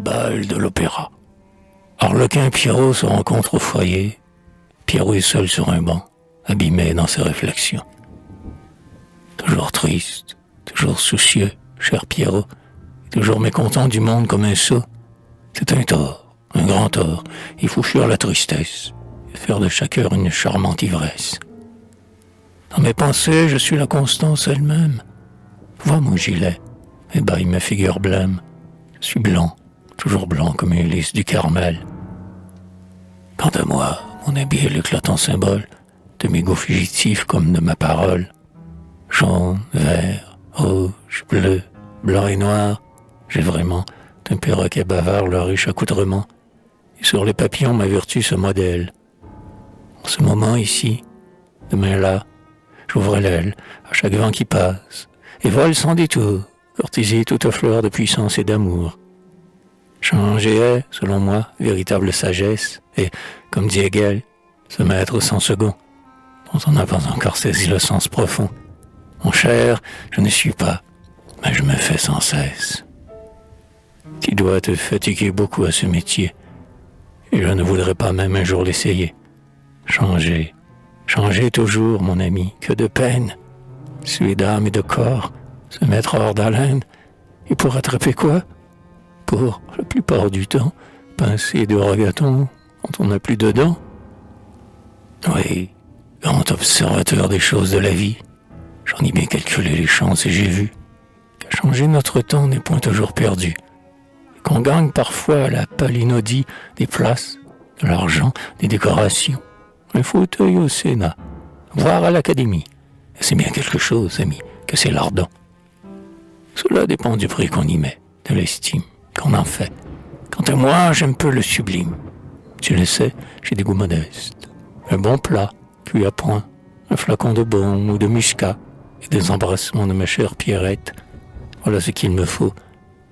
bal de l'opéra. Arlequin et Pierrot se rencontrent au foyer. Pierrot est seul sur un banc, abîmé dans ses réflexions. Toujours triste, toujours soucieux, cher Pierrot, toujours mécontent du monde comme un sot. C'est un tort, un grand tort. Il faut fuir la tristesse et faire de chaque heure une charmante ivresse. Dans mes pensées, je suis la constance elle-même. Vois mon gilet, ébaille ma figure blême. Je suis blanc, toujours blanc comme un lys du Carmel. Quant à moi, mon habit est l'éclatant symbole de mes goûts fugitifs comme de ma parole. Jaune, vert, rouge, bleu, blanc et noir, j'ai vraiment d'un perroquet bavard le riche accoutrement. Et sur les papillons, ma vertu se modèle. En ce moment ici, demain là, j'ouvre l'aile à chaque vent qui passe et vole sans détour, courtiser toute fleur de puissance et d'amour. Changer est, selon moi, véritable sagesse et, comme dit Hegel, se mettre sans second, dont on n'a pas encore saisi le sens profond. Mon cher, je ne suis pas, mais je me fais sans cesse. Tu dois te fatiguer beaucoup à ce métier, et je ne voudrais pas même un jour l'essayer. Changer, changer toujours, mon ami, que de peine. Suer d'âme et de corps, se mettre hors d'haleine, et pour attraper quoi? Pour, la plupart du temps, pincer de ragaton quand on n'a plus de dents. Oui, grand observateur des choses de la vie, j'en ai bien calculé les chances et j'ai vu qu'à changer notre temps n'est point toujours perdu, et qu'on gagne parfois à la palinodie des places, de l'argent, des décorations, un fauteuil au Sénat, voire à l'Académie. Et c'est bien quelque chose, ami, que c'est l'ardent. Cela dépend du prix qu'on y met, de l'estime qu'on en fait. Quant à moi, j'aime peu le sublime. Tu le sais, j'ai des goûts modestes. Un bon plat, cuit à point, un flacon de baume ou de muscat, et des embrassements de ma chère Pierrette. Voilà ce qu'il me faut.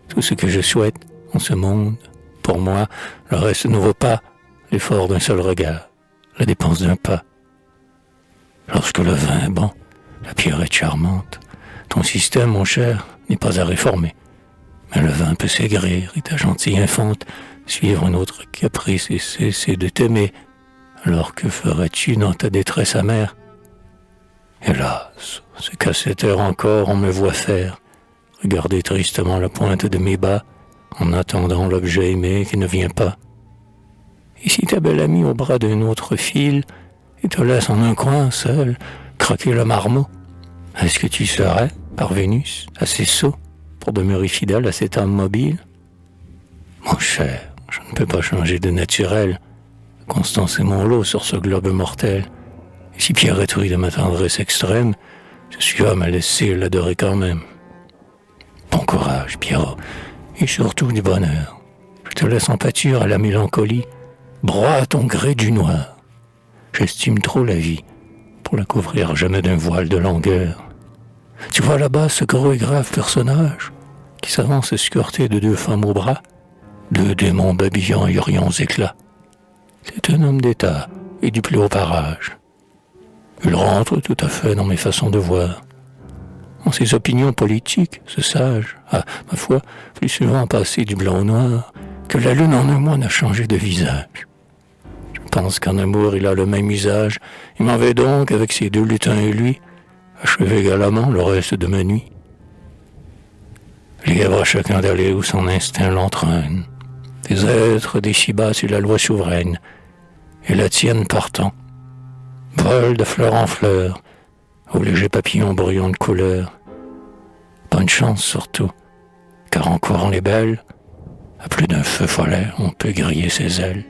Tout ce que je souhaite en ce monde. Pour moi, le reste ne vaut pas l'effort d'un seul regard, la dépense d'un pas. Lorsque le vin est bon, la Pierrette charmante, ton système, mon cher, n'est pas à réformer. Mais le vin peut s'aigrir et ta gentille infante suivre un autre caprice et cesser de t'aimer. Alors que ferais-tu dans ta détresse amère? Hélas, c'est qu'à cette heure encore on me voit faire, regarder tristement la pointe de mes bas, en attendant l'objet aimé qui ne vient pas. Et si ta belle amie au bras d'un autre file, et te laisse en un coin, seul, croquer le marmot, est-ce que tu serais, par Vénus, assez sot pour demeurer fidèle à cette âme mobile? Mon cher, je ne peux pas changer de naturel. Constance est mon lot sur ce globe mortel. Et si Pierrette rit de ma tendresse extrême, je suis homme à laisser l'adorer quand même. Bon courage, Pierrot, et surtout du bonheur. Je te laisse en pâture à la mélancolie, broie à ton gré du noir. J'estime trop la vie pour la couvrir jamais d'un voile de langueur. Tu vois là-bas ce gros et grave personnage qui s'avance escorté de deux femmes au bras, deux démons babillants et hurions éclats. C'est un homme d'État et du plus haut parage. Il rentre tout à fait dans mes façons de voir. En ses opinions politiques, ce sage a, ma foi, plus souvent passé du blanc au noir que la lune en un mois n'a changé de visage. Je pense qu'en amour il a le même usage. Il m'en veut donc, avec ses deux lutins et lui, achever galamment le reste de ma nuit. Libre à chacun d'aller où son instinct l'entraîne. Des êtres des ci-bas sur la loi souveraine, et la tienne partant. Vol de fleur en fleur, aux légers papillons brillants de couleur. Bonne chance surtout, car en courant les belles, à plus d'un feu follet, on peut griller ses ailes.